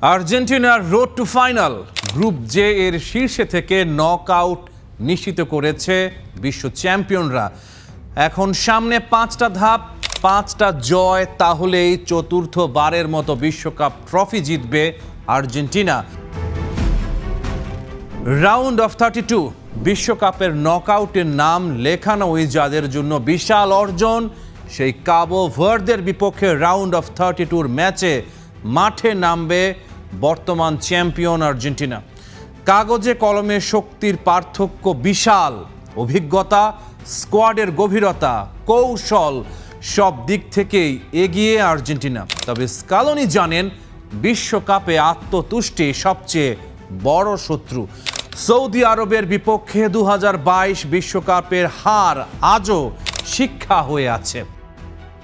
আর্জেন্টিনার road to final group J এর শীর্ষে থেকে নকআউট নিশ্চিত করেছে বিশ্ব চ্যাম্পিয়নরা। এখন সামনে 5টা ধাপ, 5টা জয়, তাহলেই চতুর্থবারের মতো বিশ্বকাপ ট্রফি জিতবে আর্জেন্টিনা। রাউন্ড অফ 32 বিশ্বকাপের নকআউটের নাম লেখানোই যাদের জন্য বিশাল অর্জন। সেই কাবো ভার্দের বিপক্ষে রাউন্ড অফ 32 ম্যাচে মাঠে নামবে বর্তমান চ্যাম্পিয়ন আর্জেন্টিনা। কাগজে কলমে শক্তির পার্থক্য বিশাল, অভিজ্ঞতা, স্কোয়াডের গভীরতা, কৌশল সব দিক থেকেই এগিয়ে আর্জেন্টিনা। তবে স্কালোনি জানেন বিশ্বকাপে আত্মতুষ্টি সবচেয়ে বড় শত্রু। সৌদি আরবের বিপক্ষে 2022 বিশ্বকাপের হার আজও শিক্ষা হয়ে আছে।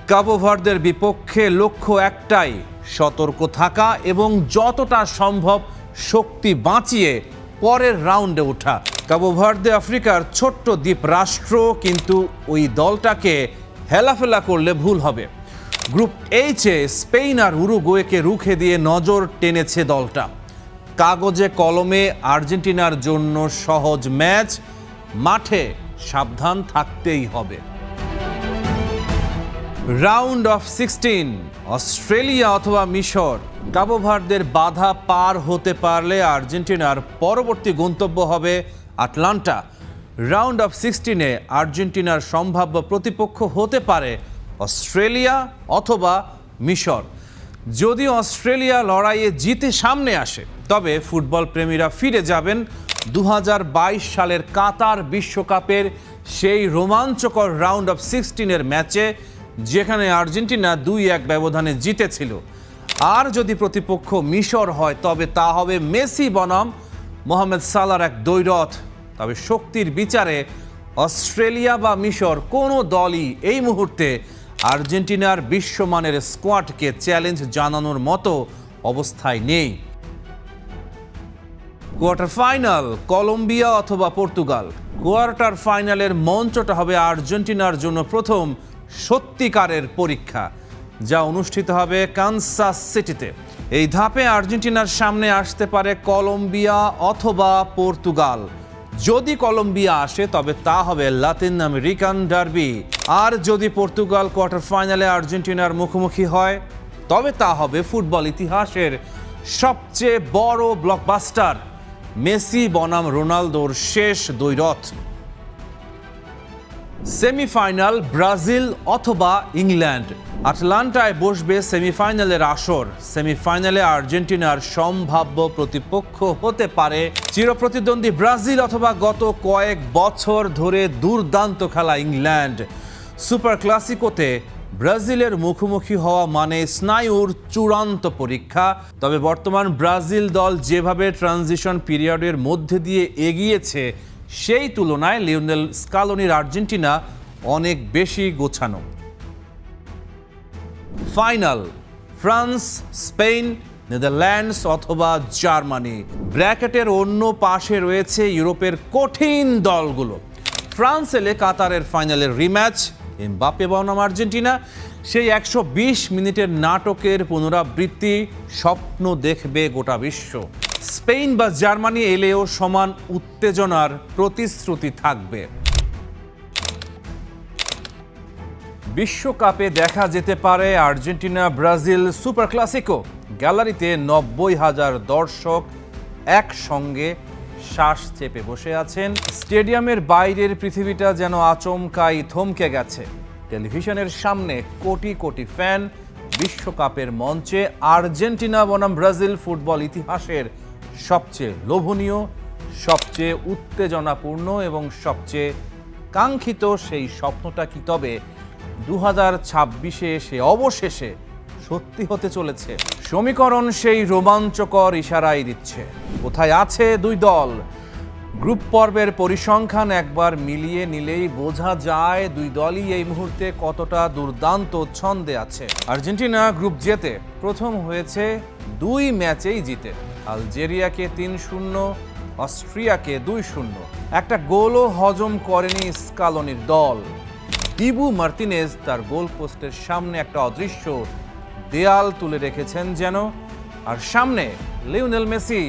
কাবো ভার্দের বিপক্ষে লক্ষ্য একটাই, সতর্ক থাকা এবং যতটা সম্ভব শক্তি বাঁচিয়ে পরের রাউন্ডে ওঠা। কাবো ভার্দে আফ্রিকার ছোট্ট দ্বীপ রাষ্ট্র, কিন্তু ওই দলটাকে হেলাফেলা করলে ভুল হবে। গ্রুপ এইচে স্পেন আর উরুগুয়েকে রুখে দিয়ে নজর টেনেছে দলটা। কাগজে কলমে আর্জেন্টিনার জন্য সহজ ম্যাচ, মাঠে সাবধান থাকতেই হবে। রাউন্ড অফ 16 অস্ট্রেলিয়া অথবা মিশর। কাবো ভার্দের বাধা পার হতে পারলে আর্জেন্টিনার পরবর্তী গন্তব্য হবে আটলান্টা। রাউন্ড অফ 16-এ আর্জেন্টিনার সম্ভাব্য প্রতিপক্ষ হতে পারে অস্ট্রেলিয়া অথবা মিশর। যদি অস্ট্রেলিয়া লড়াইয়ে জিতে সামনে আসে, তবে ফুটবল প্রেমীরা ফিরে যাবেন 2022 সালের কাতার বিশ্বকাপের সেই রোমাঞ্চকর রাউন্ড অফ 16-এর ম্যাচে, যেখানে আর্জেন্টিনা 2-1 ব্যবধানে জিতেছিল। আর যদি প্রতিপক্ষ মিশর হয়, তবে তা হবে মেসি বনাম মোহাম্মদ সালাহর এক দ্বৈরথ। তবে শক্তির বিচারে অস্ট্রেলিয়া বা মিশর কোনো দলই এই মুহূর্তে আর্জেন্টিনার বিশ্বমানের স্কোয়াডকে চ্যালেঞ্জ জানানোর মতো অবস্থায় নেই। কোয়ার্টার ফাইনাল কলম্বিয়া অথবা পর্তুগাল। কোয়ার্টার ফাইনালের মঞ্চটা হবে আর্জেন্টিনার জন্য প্রথম সত্যিকারের পরীক্ষা, যা অনুষ্ঠিত হবে কানসাস সিটিতে। এই ধাপে আর্জেন্টিনার সামনে আসতে পারে কলম্বিয়া অথবা পর্তুগাল। যদি কলম্বিয়া আসে, তবে তা হবে লাতিন আমেরিকান ডার্বি। আর যদি পর্তুগাল কোয়ার্টার ফাইনালে আর্জেন্টিনার মুখোমুখি হয়, তবে তা হবে ফুটবল ইতিহাসের সবচেয়ে বড় ব্লকবাস্টার, মেসি বনাম রোনালদোর শেষ দ্বৈরথ। সেমিফাইনাল ব্রাজিল অথবা ইংল্যান্ড। আটলান্টায় বসবে সেমিফাইনালের আসর। সেমিফাইনালে আর্জেন্টিনার সম্ভাব্য প্রতিপক্ষ হতে পারে চিরপ্রতিদ্বন্দ্বী ব্রাজিল অথবা গত কয়েক বছর ধরে দুর্দান্ত খেলা ইংল্যান্ড। সুপার ক্লাসিকোতে ব্রাজিলের মুখোমুখি হওয়া মানে স্নায়ুর চূড়ান্ত পরীক্ষা। তবে বর্তমান ব্রাজিল দল যেভাবে ট্রানজিশন পিরিয়ডের মধ্যে দিয়ে এগিয়েছে, সেই তুলনায় লিওনেল স্কালোনির আর্জেন্টিনা অনেক বেশি গোছানো। ফাইনাল ফ্রান্স, স্পেন, নেদারল্যান্ডস অথবা জার্মানি। ব্র্যাকেটের অন্য পাশে রয়েছে ইউরোপের কঠিন দলগুলো। ফ্রান্স এলে কাতারের ফাইনালের রিম্যাচ, এমবাপ্পে বনাম আর্জেন্টিনা, সেই 120 মিনিটের নাটকের পুনরাবৃত্তি স্বপ্ন দেখবে গোটা বিশ্ব। স্পেন বা জার্মানি এলেও সমান উত্তেজনার প্রতিশ্রুতি থাকবে। বিশ্বকাপে দেখা যেতে পারে আর্জেন্টিনা ব্রাজিল সুপার ক্লাসিকো। গ্যালারিতে 90,000 দর্শক একসঙ্গে শ্বাস চেপে বসে আছেন। স্টেডিয়ামের বাইরের পৃথিবীটা যেন আচমকাই থমকে গেছে। টেলিভিশনের সামনে কোটি কোটি ফ্যান। বিশ্বকাপের মঞ্চে আর্জেন্টিনা বনাম ব্রাজিল ফুটবল ইতিহাসের সবচেয়ে লোভনীয়, সবচেয়ে উত্তেজনাপূর্ণ এবং সবচেয়ে কাঙ্ক্ষিত সেই স্বপ্নটা কি তবে 2026-এ এসে অবশেষে সত্যি হতে চলেছে? সমীকরণ সেই রোমাঞ্চকর ইশারাই দিচ্ছে। কোথায় আছে দুই দল? গ্রুপ পর্বের পরিসংখ্যান একবার মিলিয়ে নিলেই বোঝা যায় দুই দলই এই মুহূর্তে কতটা দুর্দান্ত ছন্দে আছে। আর্জেন্টিনা গ্রুপ জেতে প্রথম হয়েছে 2 ম্যাচেই জিতে। আলজেরিয়াকে 3-0, অস্ট্রিয়াকে 2-0। একটা গোলও হজম করেনি স্কালোনির দল। ডিবু মার্তিনেজ তার গোল পোস্টের সামনে একটা অদৃশ্য দেয়াল তুলে রেখেছেন যেন। আর সামনে লিওনেল মেসি।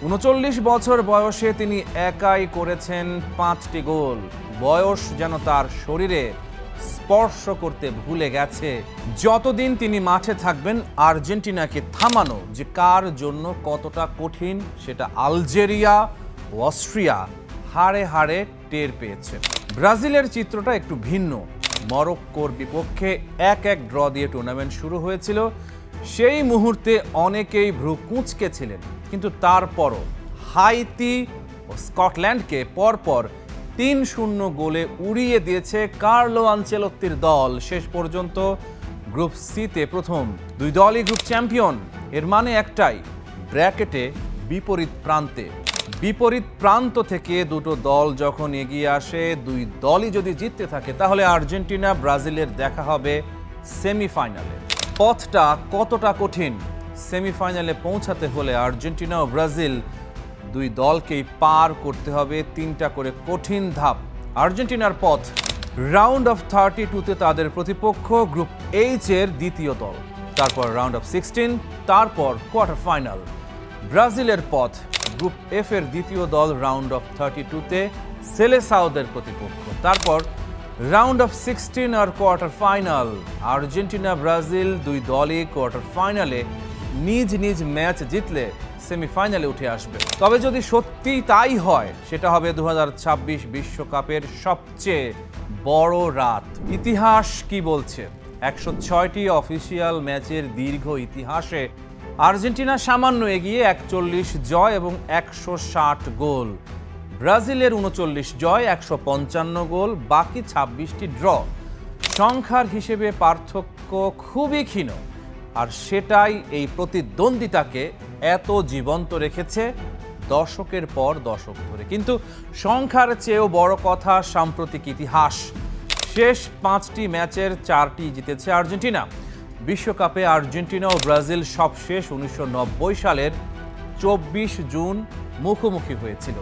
৩৯ বছর বয়সে তিনি একাই করেছেন 5টি গোল। বয়স যেন তার শরীরে স্পর্শ করতে ভুলে গেছে। যতদিন তিনি মাঠে থাকবেন, আর্জেন্টিনাকে থামানো যে কার জন্য কতটা কঠিন সেটা আলজেরিয়া ও অস্ট্রিয়া হাড়ে হাড়ে টের পেয়েছে। ব্রাজিলের চিত্রটা একটু ভিন্ন। মরক্কোর বিপক্ষে 1-1 ড্র দিয়ে টুর্নামেন্ট শুরু হয়েছিল। সেই মুহূর্তে অনেকেই ভ্রু কুঁচকেছিলেন, কিন্তু তারপরও হাইতি ও স্কটল্যান্ডকে পরপর ৩-০ গোলে উড়িয়ে দিয়েছে কার্লো আনচেলত্তির দল। শেষ পর্যন্ত গ্রুপ সিতে প্রথম। দুই দলই গ্রুপ চ্যাম্পিয়ন। এর মানে একটাই, ব্র্যাকেটে বিপরীত প্রান্ত থেকে দুটো দল যখন এগিয়ে আসে, দুই দলই যদি জিততে থাকে, তাহলে আর্জেন্টিনা ব্রাজিলের দেখা হবে সেমিফাইনালে। পথটা কতটা কঠিন! সেমিফাইনালে পৌঁছাতে হলে আর্জেন্টিনা ও ব্রাজিল দুই দলকেই পার করতে হবে 3টা করে কঠিন ধাপ। আর্জেন্টিনার পথ রাউন্ড অফ 32-তে তাদের প্রতিপক্ষ গ্রুপ এইচ এর দ্বিতীয় দল, তারপর রাউন্ড অফ 16, তারপর কোয়ার্টার ফাইনাল। ব্রাজিলের পথ গ্রুপ এফ এর দ্বিতীয় দল রাউন্ড অফ 32-তে সেলেসাওদের প্রতিপক্ষ, তারপর রাউন্ড অফ 16 আর কোয়ার্টার ফাইনাল। আর্জেন্টিনা ব্রাজিল দুই দলই কোয়ার্টার ফাইনালে নিজ নিজ ম্যাচ জিতলে সেমিফাইনালে উঠে আসবে। তবে যদি সত্যিই তাই হয়, সেটা হবে 2026 বিশ্বকাপের সবচেয়ে বড় রাত। ইতিহাস কি বলছে? 106টি অফিসিয়াল ম্যাচের দীর্ঘ ইতিহাসে আর্জেন্টিনা সামান্য এগিয়ে 41 জয় এবং 160 গোল। ব্রাজিলের 39 জয়, 155 গোল, বাকি 26টি ড্র। সংখ্যার হিসেবে পার্থক্য খুবই ক্ষীণ, আর সেটাই এই প্রতিদ্বন্দ্বিতাকে এত জীবন্ত রেখেছে দশকের পর দশক ধরে। কিন্তু সংখ্যার চেয়েও বড় কথা সাম্প্রতিক ইতিহাস। শেষ 5টি ম্যাচের 4টি জিতেছে আর্জেন্টিনা। বিশ্বকাপে আর্জেন্টিনা ও ব্রাজিল সবশেষ 1990 সালের 24 জুন মুখোমুখি হয়েছিল।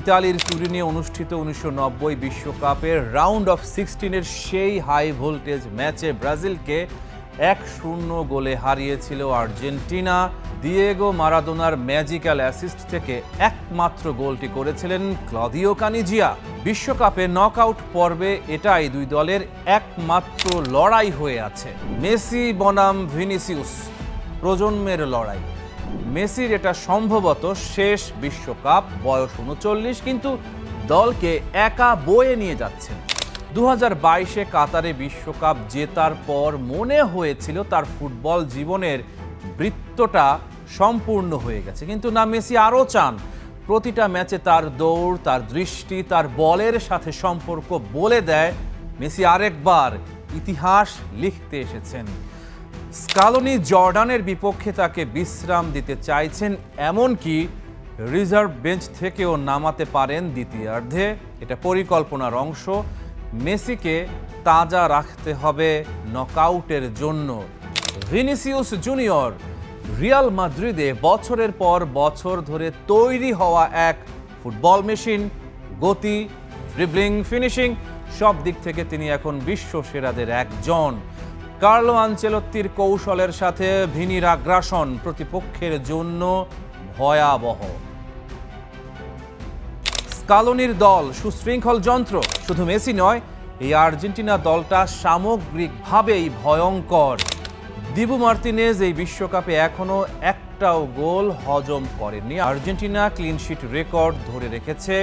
ইতালির তুরিনে অনুষ্ঠিত 1990 বিশ্বকাপের রাউন্ড অফ 16-এর সেই হাই ভোল্টেজ ম্যাচে ব্রাজিলকে 1-0 গোলে হারিয়েছিল আর্জেন্টিনা। দিয়েগো মারাদোনার ম্যাজিক্যাল অ্যাসিস্ট থেকে একমাত্র গোলটি করেছিলেন ক্লদিও কানিজিয়া। বিশ্বকাপে নকআউট পর্বে এটাই দুই দলের একমাত্র লড়াই হয়ে আছে। মেসি বনাম ভিনিসিউস, প্রজন্মের লড়াই। মেসির এটা সম্ভবত শেষ বিশ্বকাপ, বয়স 39, কিন্তু দলকে একা বয়ে নিয়ে যাচ্ছেন। 2022-এ কাতারে বিশ্বকাপ জেতার পর মনে হয়েছিল তার ফুটবল জীবনের বৃত্তটা সম্পূর্ণ হয়ে গেছে, কিন্তু না, মেসি আরও চান প্রতিটা ম্যাচে তার দৌড়, তার দৃষ্টি, তার বলের সাথে সম্পর্ক বলে দেয় মেসি আরেকবার ইতিহাস লিখতে এসেছেন। স্কালোনি জর্ডানের বিপক্ষে তাকে বিশ্রাম দিতে চাইছেন, এমনকি রিজার্ভ বেঞ্চ থেকেও নামাতে পারেন দ্বিতীয়ার্ধে। এটা পরিকল্পনার অংশ। মেসিকে তাজা রাখতে হবে নকআউটের জন্য। ভিনিসিউস জুনিয়র রিয়াল মাদ্রিদে বছরের পর বছর ধরে তৈরি হওয়া এক ফুটবল মেশিন। গতি, ড্রিবলিং, ফিনিশিং, সব দিক থেকে তিনি এখন বিশ্ব সেরাদের একজন। কার্লো আনচেলত্তির কৌশলের সাথে ভিনির আগ্রাসন প্রতিপক্ষের জন্য ভয়াবহ। স্কালোনির দল সুশৃঙ্খল যন্ত্র। শুধু মেসি নয়, এই আর্জেন্টিনা দলটা সামগ্রিকভাবেই ভয়ঙ্কর। দিবু মার্তিনেজ এই বিশ্বকাপে এখনো একটাও গোল হজম করেননি। আর্জেন্টিনা ক্লিনশিট রেকর্ড ধরে রেখেছে।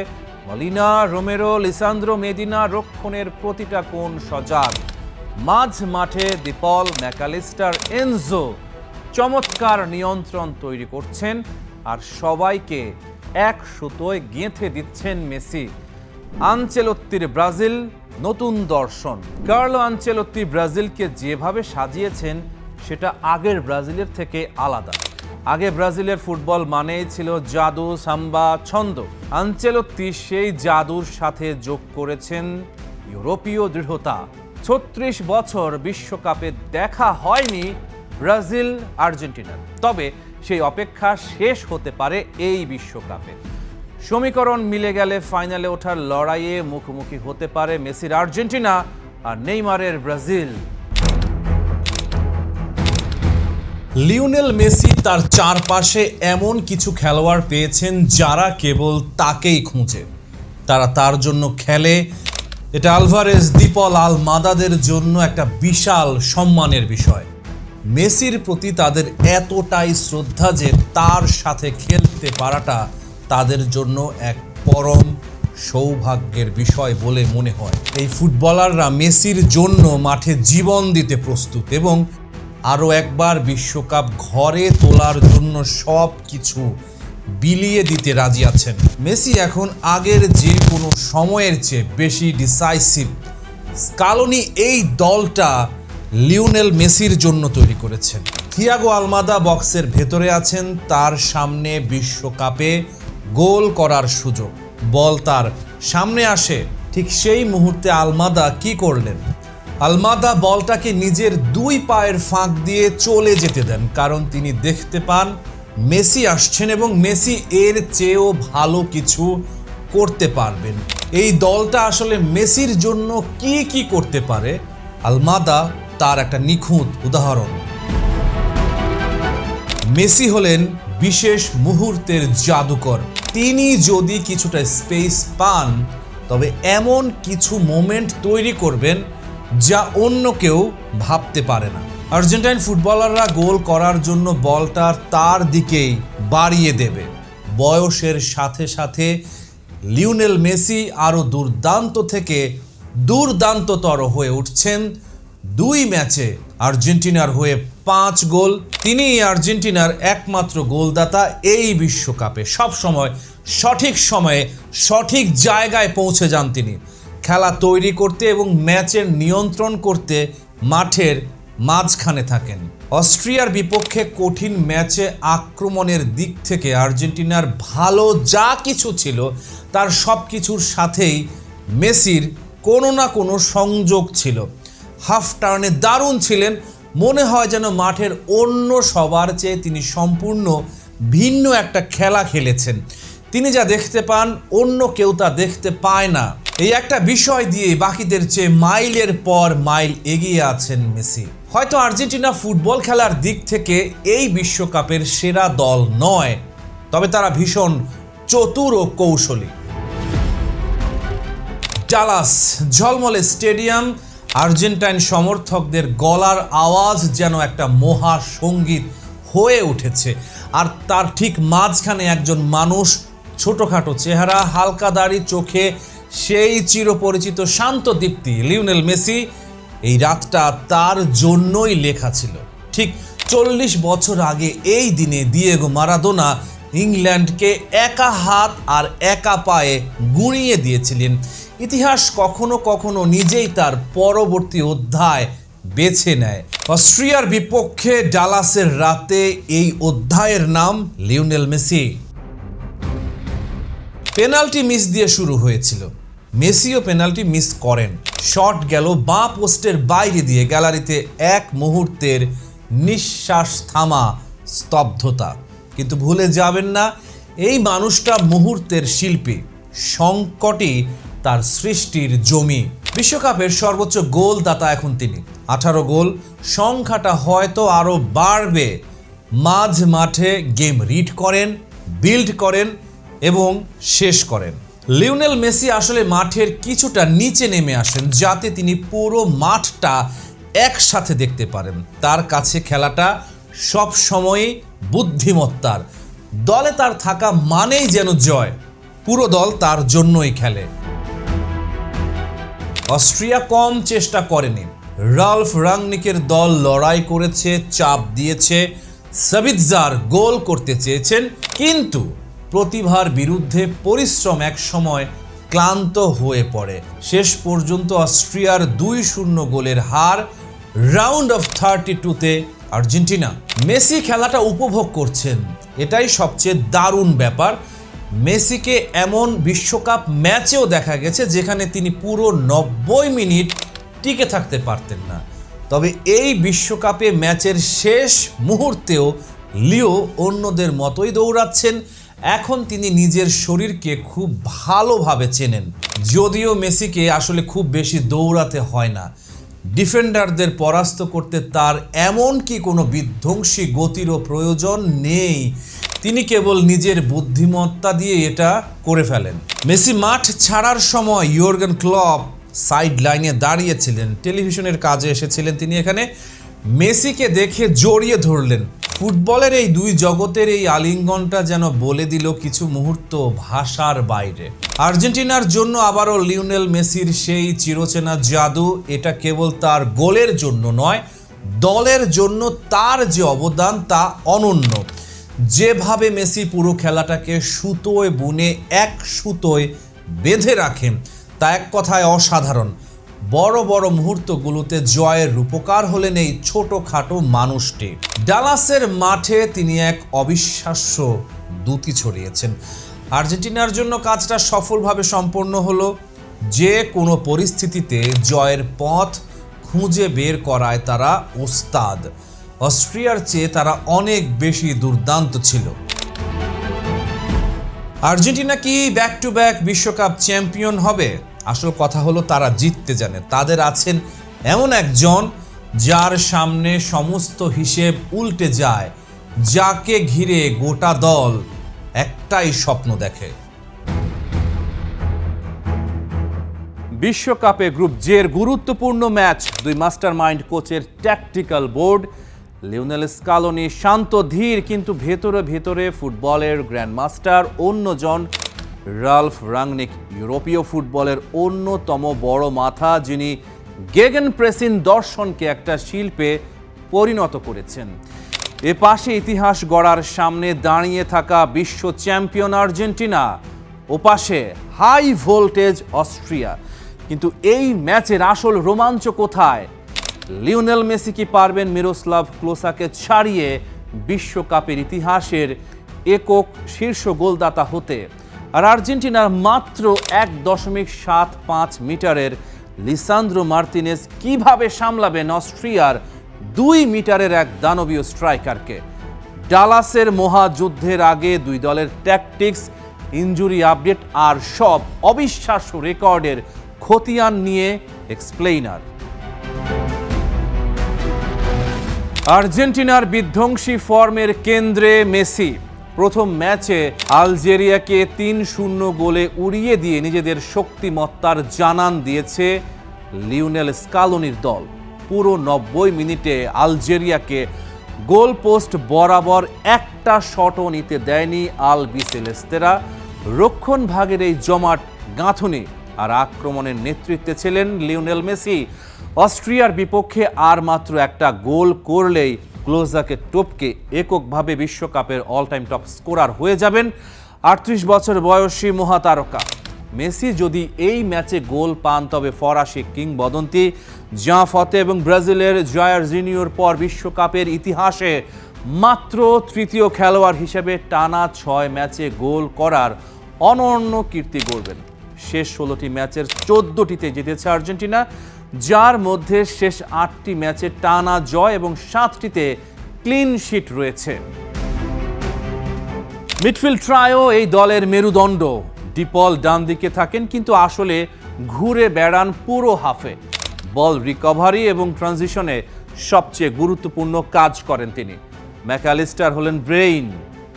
মলিনা, রোমেরো, লিসান্দ্রো মেদিনা রক্ষণের প্রতিটা কোণ সজাগ। মাঝ মাঠে দিপল, ম্যাকালিস্টার, এনজো চমৎকার নিয়ন্ত্রণ তৈরি করছেন, আর সবাইকে এক সুতোয় গেঁথে দিচ্ছেন মেসি। আনচেলত্তির ব্রাজিল নতুন দর্শন। কার্লো আনচেলত্তি ব্রাজিলকে যেভাবে সাজিয়েছেন সেটা আগের ব্রাজিলের থেকে আলাদা। আগে ব্রাজিলের ফুটবল মানেই ছিল জাদু, সাম্বা, ছন্দ। আনচেলত্তি সেই জাদুর সাথে যোগ করেছেন ইউরোপীয় দৃঢ়তা। 36 বছর বিশ্বকাপে দেখা হয়নি ব্রাজিল আর্জেন্টিনার, তবে সেই অপেক্ষা শেষ হতে পারে এই বিশ্বকাপে। সমীকরণ মিলে গেলে ফাইনালে ওঠার লড়াইয়ে মুখোমুখি হতে পারে মেসির আর্জেন্টিনা আর নেইমারের ব্রাজিল। লিওনেল মেসি তার চারপাশে এমন কিছু খেলোয়াড় পেয়েছেন যারা কেবল তাকেই খুঁজে, তারা তার জন্য খেলে। এটা আলভারেজ, দিপল, আলমাদাদের জন্য একটা বিশাল সম্মানের বিষয়। মেসির প্রতি তাদের এতটাই শ্রদ্ধা যে তার সাথে খেলতে পারাটা তাদের জন্য এক পরম সৌভাগ্যের বিষয় বলে মনে হয়। এই ফুটবলাররা মেসির জন্য মাঠে জীবন দিতে প্রস্তুত এবং আরও একবার বিশ্বকাপ ঘরে তোলার জন্য সব কিছু বিলিয়ে দিতে রাজি আছেন। মেসি এখন আগের যে কোনো সময়ের চেয়ে বেশি ডিসাইসিভ। স্কালোনি এই দলটা লিওনেল মেসির জন্য তৈরি করেছেন। থিয়াগো আলমাদা বক্সের ভেতরে আছেন, তার সামনে বিশ্বকাপে গোল করার সুযোগ। বল তার সামনে আসে, ঠিক সেই মুহূর্তে আলমাদা কি করলেন? আলমাদা বলটাকে নিজের দুই পায়ের ফাঁক দিয়ে চলে যেতে দেন, কারণ তিনি দেখতে পান মেসি আসছেন এবং মেসি এর চেয়েও ভালো কিছু করতে পারবেন। এই দলটা আসলে মেসির জন্য কি কি করতে পারে, আলমাদা তার একটা নিখুঁত উদাহরণ। মেসি হলেন বিশেষ মুহূর্তের জাদুকর। তিনি যদি কিছুটা স্পেস পান তবে এমন কিছু মোমেন্ট তৈরি করবেন যা অন্য কেউ ভাবতে পারে না। আর্জেন্টাইন ফুটবলাররা গোল করার জন্য বলটা তার দিকেই বাড়িয়ে দেবে। বয়সের সাথে সাথে লিওনেল মেসি আরও দুর্দান্ত থেকে দুর্দান্ততর হয়ে উঠছেন। 2 ম্যাচে আর্জেন্টিনার হয়ে 5 গোল। তিনি আর্জেন্টিনার একমাত্র গোলদাতা এই বিশ্বকাপে। সব সময় সঠিক সময়ে সঠিক জায়গায় পৌঁছে যান তিনি, খেলা তৈরি করতে এবং ম্যাচের নিয়ন্ত্রণ করতে মাঠের মাঝখানে থাকেন। অস্ট্রিয়ার বিপক্ষে কঠিন ম্যাচে আক্রমণের দিক থেকে আর্জেন্টিনার ভালো যা কিছু ছিল তার সব কিছুর সাথেই মেসির কোনো না কোনো সংযোগ ছিল। হাফ টার্নে দারুণ ছিলেন, মনে হয় যেন মাঠের অন্য সবার চেয়ে তিনি সম্পূর্ণ ভিন্ন একটা খেলা খেলেছেন। তিনি যা দেখতে পান অন্য কেউ তা দেখতে পায় না। এই একটা বিষয় দিয়ে বাকিদের চেয়ে মাইলের পর মাইল এগিয়ে আছেন মেসি। হয়তো আর্জেন্টিনা ফুটবল খেলার দিক থেকে এই বিশ্বকাপের সেরা দল নয়, তবে তারা ভীষণ চতুর ও কৌশলী। ডালাস ঝলমলে স্টেডিয়াম, আর্জেন্টাইন সমর্থকদের গলার আওয়াজ যেন একটা মহাসঙ্গীত হয়ে উঠেছে। আর তার ঠিক মাঝখানে একজন মানুষ, ছোটোখাটো চেহারা, হালকা দাড়ি, চোখে সেই চিরপরিচিত শান্ত দীপ্তি, লিওনেল মেসি। এই রাতটা তার জন্যই লেখা ছিল। ঠিক 40 বছর আগে এই দিনে দিয়েগো মারাদোনা ইংল্যান্ডকে একা হাত আর একা পায়ে গুঁড়িয়ে দিয়েছিলেন। ইতিহাস কখনো কখনো নিজেই তার পরবর্তী অধ্যায় বেছে নেয়। অস্ট্রিয়ার বিপক্ষে ডালাসের রাতে এই অধ্যায়ের নাম লিওনেল মেসি। পেনাল্টি মিস দিয়ে শুরু হয়েছিল। মেসিও পেনাল্টি মিস করেন। শট গেল বাঁ পোস্টের বাইরে দিয়ে। গ্যালারিতে এক মুহূর্তের নিঃশ্বাস থামা, স্তব্ধতা। কিন্তু ভুলে যাবেন না, এই মানুষটা মুহূর্তের শিল্পী। সংকটই তার সৃষ্টির জমি। বিশ্বকাপের সর্বোচ্চ গোলদাতা এখন তিনি। 18 গোল। সংখ্যাটা হয়তো আরও বাড়বে। মাঝ মাঠে গেম রিড করেন, বিল্ড করেন এবং শেষ করেন। লিওনেল মেসি আসলে মাঠের কিছুটা নিচে নেমে আসেন যাতে তিনি পুরো মাঠটা একসাথে দেখতে পারেন। তার কাছে খেলাটা সব সময়ই বুদ্ধিমত্তার। দলে তার থাকা মানেই যেন জয়। পুরো দল তার জন্যই খেলে। অস্ট্রিয়া কম চেষ্টা করেনি। রালফ রাংনিকের দল লড়াই করেছে, চাপ দিয়েছে। সাবিৎজার গোল করতে চেয়েছেন, কিন্তু প্রতিভার বিরুদ্ধে পরিশ্রম এক সময় ক্লান্ত হয়ে পড়ে। শেষ পর্যন্ত অস্ট্রিয়ার 2-0 গোলের হার। রাউন্ড অফ 32-তে আর্জেন্টিনা। মেসি খেলাটা উপভোগ করছেন, এটাই সবচেয়ে দারুণ ব্যাপার। মেসিকে এমন বিশ্বকাপ ম্যাচেও দেখা গেছে যেখানে তিনি পুরো 90 মিনিট টিকে থাকতে পারতেন না। তবে এই বিশ্বকাপে ম্যাচের শেষ মুহূর্তেও লিও অন্যদের মতোই দৌড়াচ্ছেন। এখন তিনি নিজের শরীরকে খুব ভালোভাবে চেনেন। যদিও মেসিকে আসলে খুব বেশি দৌড়াতে হয় না, ডিফেন্ডারদের পরাস্ত করতে তার এমন কি কোনো বিধ্বংসী গতিরও প্রয়োজন নেই, তিনি কেবল নিজের বুদ্ধিমত্তা দিয়ে এটা করে ফেলেন। মেসি মাঠ ছাড়ার সময় ইয়র্গেন ক্লপ সাইড লাইনে দাঁড়িয়েছিলেন, টেলিভিশনের কাজে এসেছিলেন তিনি এখানে। মেসিকে দেখে জড়িয়ে ধরলেন। ফুটবলের এই দুই জগতের এই আলিঙ্গনটা যেন বলে দিল কিছু মুহূর্ত ভাষার বাইরে। আর্জেন্টিনার জন্য আবারও লিওনেল মেসির সেই চিরচেনা জাদু, এটা কেবল তার গোলের জন্য নয়, দলের জন্য তার যে অবদান তা অনন্য। যেভাবে মেসি পুরো খেলাটাকে সুতোয় বুনে এক সুতোয় বেঁধে রাখেন তা এক কথায় অসাধারণ। বড় বড় মুহূর্তগুলোতে জয়ের রূপকার হলেন এই ছোটখাটো মানুষটি। ডালাসের মাঠে তিনি এক অবিশ্বাস্য দ্যুতি ছড়িয়েছেন। আর্জেন্টিনার জন্য কাজটা সফলভাবে সম্পন্ন হলো। যে কোনো পরিস্থিতিতে জয়ের পথ খুঁজে বের করায় তারা ওস্তাদ। অস্ট্রিয়ার চেয়ে তারা অনেক বেশি দুর্দান্ত ছিল। আর্জেন্টিনা কি ব্যাক টু ব্যাক বিশ্বকাপ চ্যাম্পিয়ন হবে? আসল কথা হলো তারা জিততে জানে। তাদের আছেন এমন একজন যার সামনে সমস্ত হিসেব উল্টে যায়, যাকে ঘিরে গোটা দল একটাই স্বপ্ন দেখে। বিশ্বকাপে গ্রুপ জের গুরুত্বপূর্ণ ম্যাচ, দুই মাস্টারমাইন্ড কোচের ট্যাকটিক্যাল বোর্ড। লিওনেল স্কালোনি শান্ত ধীর, কিন্তু ভেতরে ভেতরে ফুটবলের গ্র্যান্ডমাস্টার অন্যজন রালফ রাংনিক, ইউরোপীয় ফুটবলের অন্যতম বড় মাথা, যিনি গেগেন প্রেসিং দর্শনকে একটা শিল্পে পরিণত করেছেন। এ পাশে ইতিহাস গড়ার সামনে দাঁড়িয়ে থাকা বিশ্ব চ্যাম্পিয়ন আর্জেন্টিনা, ও পাশে হাই ভোল্টেজ অস্ট্রিয়া। কিন্তু এই ম্যাচের আসল রোমাঞ্চ কোথায়? লিওনেল মেসি কি পারবেন মিরোস্লাভ ক্লোসাকে ছাড়িয়ে বিশ্বকাপের ইতিহাসের একক শীর্ষ গোলদাতা হতে? আর আর্জেন্টিনার মাত্র 1.75 মিটারের লিসান্দ্রো মার্তিনেজ কিভাবে সামলাবেন অস্ট্রিয়ার 2 মিটারের এক দানবীয় স্ট্রাইকারকে? ডালাসের মহাযুদ্ধের আগে দুই দলের ট্যাকটিক্স, ইনজুরি আপডেট আর সব অবিশ্বাস্য রেকর্ডের খতিয়ান নিয়ে এক্সপ্লেইনার। আর্জেন্টিনার বিধ্বংসী ফর্মের কেন্দ্রে মেসি। প্রথম ম্যাচে আলজেরিয়াকে 3-0 গোলে উড়িয়ে দিয়ে নিজেদের শক্তিমত্তার জানান দিয়েছে লিওনেল স্কালোনির দল। পুরো 90 মিনিটে আলজেরিয়াকে গোল পোস্ট বরাবর একটা শটও নিতে দেয়নি আলবিসেলেস্তেরা। রক্ষণ ভাগের এই জমাট গাঁথুনি আর আক্রমণের নেতৃত্বে ছিলেন লিওনেল মেসি। অস্ট্রিয়ার বিপক্ষে আর মাত্র একটা গোল করলেই ক্লোজাকে টপকে এককভাবে বিশ্বকাপের অল টাইম টপ স্কোরার হয়ে যাবেন 38 বছর বয়সী মহাতারকা। মেসি যদি এই ম্যাচে গোল পান তবে ফরাসি কিংবদন্তি জাঁ ফতে এবং ব্রাজিলের জায়ার জিনিয়র পর বিশ্বকাপের ইতিহাসে মাত্র তৃতীয় খেলোয়াড় হিসেবে টানা 6 ম্যাচে গোল করার অনন্য কীর্তি গড়বেন। শেষ 16টি ম্যাচের 14টিতে জিতেছে আর্জেন্টিনা, যার মধ্যে শেষ 8টি ম্যাচে টানা জয় এবং 7টিতে ক্লিন শিট রয়েছে। মিডফিল্ড ট্রায়ো এই দলের মেরুদণ্ড। ডিপল ডান দিকে থাকেন, কিন্তু আসলে ঘুরে বেড়ান পুরো হাফে। বল রিকভারি এবং ট্রানজিশনে সবচেয়ে গুরুত্বপূর্ণ কাজ করেন তিনি। ম্যাকঅ্যালিস্টার হলেন ব্রেইন,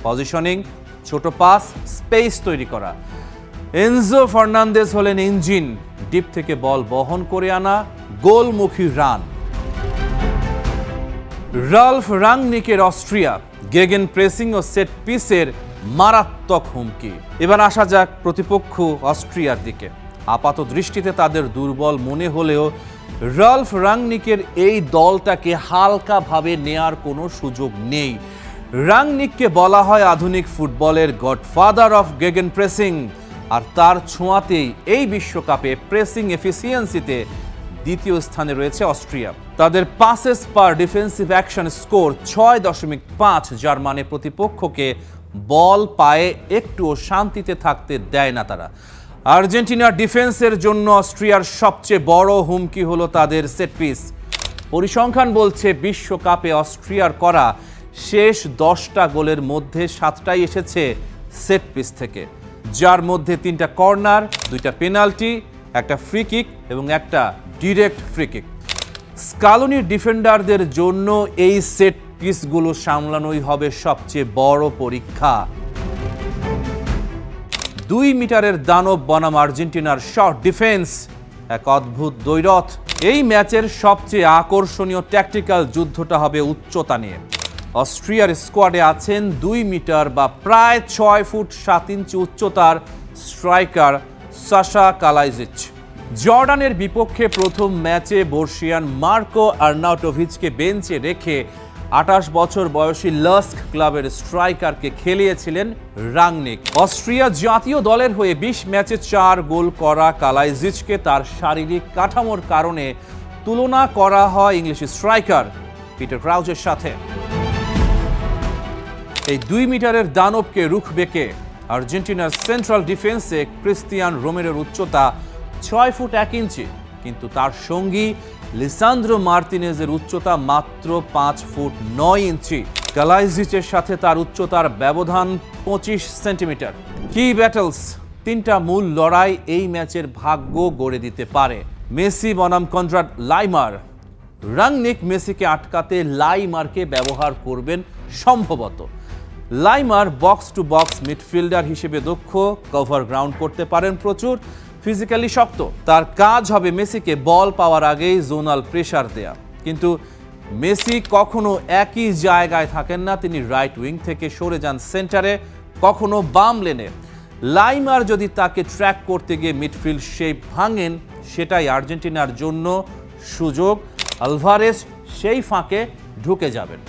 পজিশনিং, ছোট পাস, স্পেস তৈরি করা। এনজো ফার্নান্দেজ হলেন ইঞ্জিন, ডিপ থেকে বল বহন করে আনা, গোলমুখী run. Ralph রাংনিকের Austria gegen pressing ও সেট পিসের মারাত্মক হুমকি। এবার আসা যাক প্রতিপক্ষ অস্ট্রিয়ার দিকে। আপাত দৃষ্টিতে তাদের দুর্বল মনে হলেও রালফ রাংনিকের এই দলটাকে হালকাভাবে নেয়ার কোনো সুযোগ নেই। রাংনিককে বলা হয় আধুনিক ফুটবলের গডফাদার অফ গেগেন প্রেসিং, আর তার ছোঁয়াতেই এই বিশ্বকাপে প্রেসিং এফিসিয়েন্সিতে দ্বিতীয় স্থানে রয়েছে অস্ট্রিয়া। তাদের পাসেস পার ডিফেন্সিভ অ্যাকশন স্কোর 6.5, যার মানে প্রতিপক্ষকে বল পায়ে একটুও শান্তিতে থাকতে দেয় না তারা। আর্জেন্টিনার ডিফেন্সের জন্য অস্ট্রিয়ার সবচেয়ে বড় হুমকি হলো তাদের সেট পিস। পরিসংখ্যান বলছে বিশ্বকাপে অস্ট্রিয়ার করা শেষ 10টা গোলের মধ্যে 7টাই এসেছে সেট পিস থেকে, যার মধ্যে 3টা কর্নার, 2টা পেনাল্টি, একটা ফ্রি কিক এবং একটা ডিরেক্ট ফ্রি কিক। স্কালোনির ডিফেন্ডারদের জন্য এই সেট পিসগুলো সামলানোই হবে সবচেয়ে বড় পরীক্ষা। 2 মিটারের দানব বনাম আর্জেন্টিনার শর্ট ডিফেন্স, এক অদ্ভুত দ্বৈরথ। এই ম্যাচের সবচেয়ে আকর্ষণীয় ট্যাকটিক্যাল যুদ্ধটা হবে উচ্চতা নিয়ে। অস্ট্রিয়ার স্কোয়াডে আছেন 2 মিটার বা প্রায় 6 ফুট 7 ইঞ্চি উচ্চতার স্ট্রাইকার সাশা কালাইজিচ। জর্ডানের বিপক্ষে প্রথম ম্যাচে বর্ষিয়ান মার্কো আর্নাউটোভিচকে বেঞ্চে রেখে 28 বছর বয়সী লাস্ক ক্লাবের স্ট্রাইকারকে খেলিয়েছিলেন রাংনিক। অস্ট্রিয়া জাতীয় দলের হয়ে 20 ম্যাচে 4 গোল করা কালাইজিচকে তার শারীরিক কাঠামোর কারণে তুলনা করা হয় ইংলিশ স্ট্রাইকার পিটার ক্রাউচের সাথে। এই 2 মিটারের দানবকে রুখবে কে? আর্জেন্টিনার সেন্ট্রাল ডিফেন্সে ক্রিস্তিয়ান রোমেরোর উচ্চতা 6 ফুট 1 ইঞ্চি, কিন্তু তার সঙ্গী লিসান্দ্রো মার্তিনেজের উচ্চতা মাত্র 5 ফুট 9 ইঞ্চি। কালাইজিচের সাথে তার উচ্চতার ব্যবধান 25 সেন্টিমিটার। কি ব্যাটলস, 3টা মূল লড়াই এই ম্যাচের ভাগ্য গড়ে দিতে পারে। মেসি বনাম কনরাড লাইমার। রাংনিক মেসিকে আটকাতে লাইমারকে ব্যবহার করবেন সম্ভবত। Laimer box to box midfielder হিসেবে দক্ষ, কভার গ্রাউন্ড করতে পারেন প্রচুর, ফিজিক্যালি শক্ত। তার কাজ হবে মেসিকে বল পাওয়ার আগেই জোনাল প্রেসার দেয়া। কিন্তু মেসি কখনো একই জায়গায় থাকেন না, তিনি রাইট উইং থেকে সরে যান সেন্টারে, কখনো বাম লেনে। লাইমার যদি তাকে ট্র্যাক করতে গিয়ে মিডফিল্ড শেপ ভাঙেন, সেটাই আর্জেন্টিনার জন্য সুযোগ। আলভারেজ সেই ফাঁকে ঢুকে যাবেন।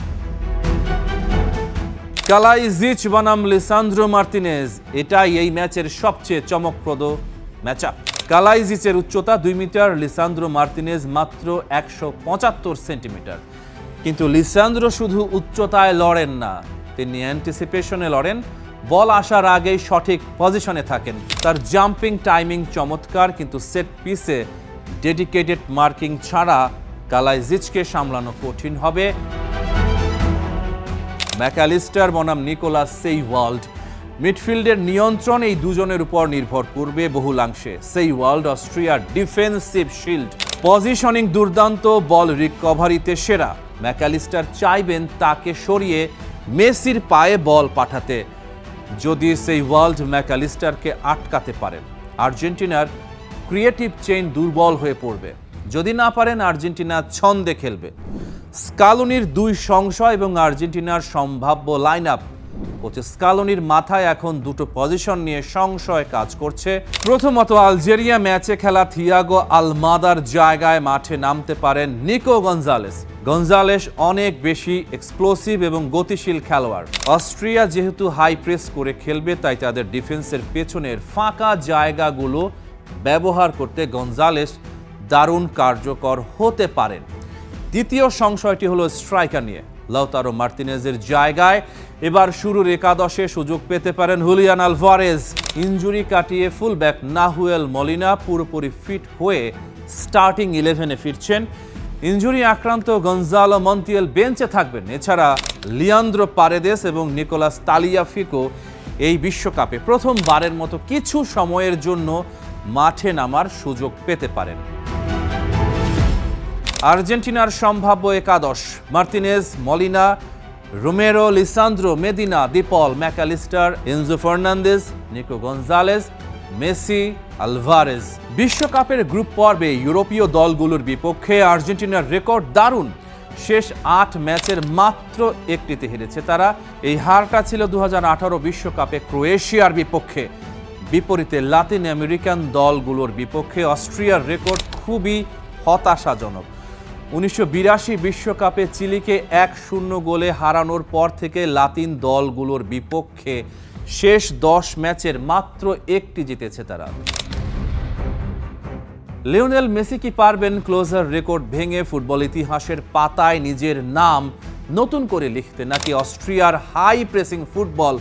কালাইজিচ বনাম লিসান্দ্রো মার্তিনেজ, এটাই এই ম্যাচের সবচেয়ে চমকপ্রদ ম্যাচআপ। কালাইজিচের উচ্চতা 2 মিটার, লিসান্দ্রো মার্তিনেজ মাত্র 175 সেন্টিমিটার। কিন্তু লিসান্দ্রো শুধু উচ্চতায় লড়েন না, তিনি অ্যান্টিসিপেশনে লড়েন, বল আসার আগেই সঠিক পজিশনে থাকেন। তার জাম্পিং টাইমিং চমৎকার, কিন্তু সেট পিসে ডেডিকেটেড মার্কিং ছাড়া কালাইজিচকে সামলানো কঠিন হবে। ম্যাকালিস্টার বনাম নিকোলাস সেইওয়াল্ড, মিডফিল্ডের নিয়ন্ত্রণ এই দুজনের উপর নির্ভর করবে বহুলাংশে। সেইওয়াল্ড অস্ট্রিয়ার ডিফেন্সিভ শিল্ড, পজিশনিং দুর্দান্ত, বল রিকভারিতে সেরা। ম্যাকালিস্টার চাইবেন তাকে সরিয়ে মেসির পায়ে বল পাঠাতে। যদি সেইওয়াল্ড ম্যাকালিস্টারকে আটকাতে পারেন, আর্জেন্টিনার ক্রিয়েটিভ চেইন দুর্বল হয়ে পড়বে। যদি না পারেন, আর্জেন্টিনা ছন্দে খেলবে। স্কালোনির 2 সংশয় এবং আর্জেন্টিনার সম্ভাব্য লাইন আপ। কোচ স্কালোনির মাথায় এখন 2টো পজিশন নিয়ে সংশয় কাজ করছে। প্রথমত, আলজেরিয়া ম্যাচে খেলা থিয়াগো আলমাদার জায়গায় মাঠে নামতে পারেন নিকো গঞ্জালেস। গঞ্জালেস অনেক বেশি এক্সপ্লোসিভ এবং গতিশীল খেলোয়াড়। অস্ট্রিয়া যেহেতু হাই প্রেস করে খেলবে, তাই তাদের ডিফেন্সের পেছনের ফাঁকা জায়গাগুলো ব্যবহার করতে গঞ্জালেস দারুণ কার্যকর হতে পারেন। দ্বিতীয় সংশয়টি হলো স্ট্রাইকার নিয়ে। লাউতারো মার্তিনেজের জায়গায় এবার শুরুর একাদশে সুযোগ পেতে পারেন হুলিয়ান আলভারেজ। ইনজুরি কাটিয়ে ফুলব্যাক নাহুয়েল মলিনা পুরোপুরি ফিট হয়ে স্টার্টিং 11-এ ফিরছেন। ইনজুরি আক্রান্ত গনজালো মন্টিয়েল বেঞ্চে থাকবেন। এছাড়া লিয়ান্দ্রো পারেদেস এবং নিকোলাস তালিয়াফিকো এই বিশ্বকাপে প্রথমবারের মতো কিছু সময়ের জন্য মাঠে নামার সুযোগ পেতে পারেন। আর্জেন্টিনার সম্ভাব্য একাদশ: Martinez, Molina, Romero, Lisandro, Medina, De Paul, Mac Allister, Enzo Fernandez, Nico Gonzalez, Messi, Alvarez. বিশ্বকাপের গ্রুপ পর্বে ইউরোপীয় দলগুলোর বিপক্ষে আর্জেন্টিনার রেকর্ড দারুণ। শেষ 8 ম্যাচের মাত্র একটিতে হেরেছে তারা। এই হারটা ছিল 2018 বিশ্বকাপে ক্রোয়েশিয়ার বিপক্ষে। বিপরীতে লাতিন আমেরিকান দলগুলোর বিপক্ষে অস্ট্রিয়ার রেকর্ড খুবই হতাশাজনক। 1982 বিশ্বকাপে চিলিকে 1-0 গোলে হারানোর পর থেকে লাতিন দলগুলোর বিপক্ষে শেষ 10 ম্যাচের মাত্র একটি জিতেছে তারা। লিওনেল মেসি কি পারবেন ক্লোজার রেকর্ড ভেঙে ফুটবল ইতিহাসের পাতায় নিজের নাম নতুন করে লিখতে, নাকি অস্ট্রিয়ার হাই প্রেসিং ফুটবল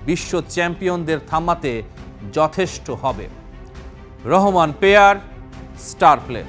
বিশ্ব চ্যাম্পিয়নদের থামাতে যথেষ্ট হবে? Rahman pair, star play.